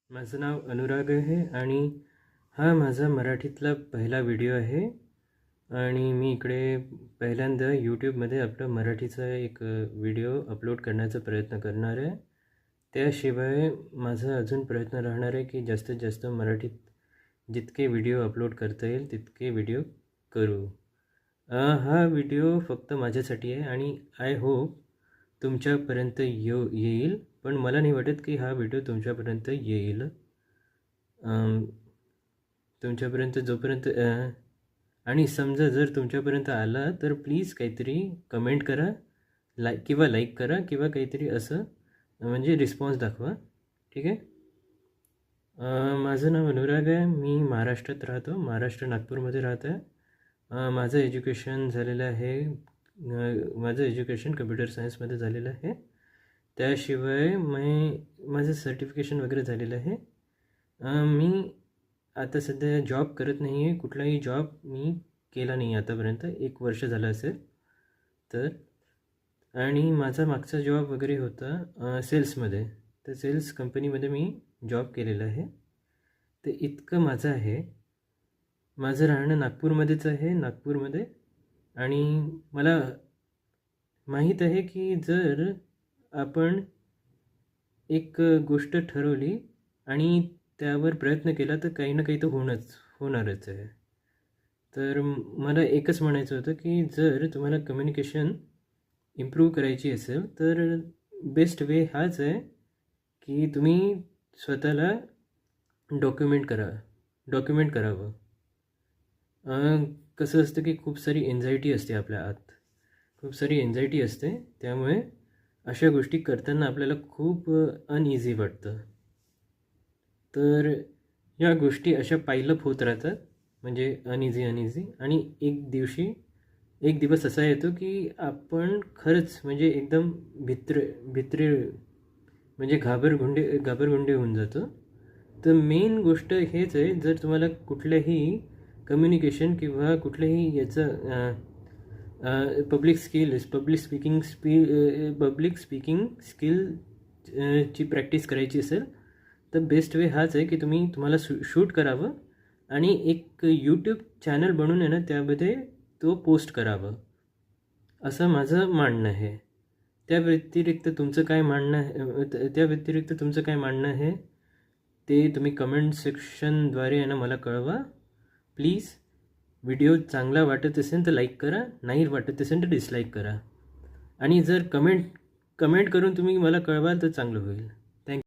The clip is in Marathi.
माझं नाव अनुराग आहे आणि हा माझा मराठीतला पहिला व्हिडिओ आहे आणि मी इकडे पहिल्यांदा यूट्यूबमध्ये आपलं मराठीचा एक व्हिडिओ अपलोड करण्याचा प्रयत्न करणार आहे. त्याशिवाय माझा अजून प्रयत्न राहणार आहे की जास्तीत जास्त मराठीत जितके व्हिडिओ अपलोड करता येईल तितके व्हिडिओ करू. हा व्हिडिओ फक्त माझ्यासाठी आहे आणि आय होप तुमच्यापर्यंत येईल, पण मला नाही वाटत की हा व्हिडिओ तुमच्यापर्यंत येईल. तुमच्यापर्यंत जोपर्यंत आणि समजा जर तुमच्यापर्यंत आला तर प्लीज काहीतरी कमेंट करा, लाईक करा किंवा काहीतरी असं म्हणजे रिस्पॉन्स दाखवा. ठीक आहे. माझं नाव अनुराग आहे. मी महाराष्ट्रात राहतो, महाराष्ट्र नागपूरमध्ये राहत आहे. माझं एज्युकेशन झालेलं आहे, माझं एज्युकेशन कम्प्युटर सायन्समध्ये झालेलं आहे. त्याशिवाय माझं सर्टिफिकेशन वगैरे झालेलं आहे. मी आता सध्या जॉब करत नाही आहे, कुठलाही जॉब मी केला नाही आतापर्यंत, 1 वर्ष झालं असेल तर. आणि माझा मागचा जॉब वगैरे होता सेल्समध्ये, तर सेल्स कंपनीमध्ये मी जॉब केलेला आहे. ते इतकं माझं आहे. माझं राहणं नागपूरमध्येच आहे, नागपूरमध्ये. आणि मला माहीत आहे की जर आपण एक गोष्ट ठरवली आणि त्यावर प्रयत्न केला तर काही ना काही तर होणारच आहे. तर मला एकच म्हणायचं होतं की जर तुम्हाला कम्युनिकेशन इम्प्रूव्ह करायची असेल तर बेस्ट वे हाच आहे की तुम्ही स्वतःला डॉक्युमेंट करावं. कसं असतं की खूप सारी एन्झायटी असते आपल्या आत, खूप सारी एन्झायटी असते. त्यामुळे अशा गोष्टी करताना आपल्याला खूप अनइझी वाटतं. तर या गोष्टी अशा पायलअप होत राहतात, म्हणजे अनइझी आणि एक दिवस असा येतो की आपण खरंच म्हणजे एकदम भित्रे म्हणजे घाबरगुंडे होऊन जातो. तर मेन गोष्ट हेच आहे, जर तुम्हाला कुठल्याही कम्युनिकेशन किंवा कुठल्याही याचं पब्लिक स्पीकिंग स्किल ची प्रॅक्टिस करायची असेल तर बेस्ट वे हाच आहे की तुम्हाला शूट करावं आणि एक यूट्यूब चॅनल बनवून आहे ना त्यामध्ये तो पोस्ट करावं, असं माझं म्हणणं आहे. त्या व्यतिरिक्त तुमचं काय म्हणणं आहे ते तुम्ही कमेंट सेक्शनद्वारे आहे ना मला कळवा प्लीज. व्हिडिओ चांगला वाटत असेल तर लाईक करा, नाही वाटत असेल तर डिसलाईक करा. आणि जर कमेंट करून तुम्ही मला कळवाल तर चांगलं होईल.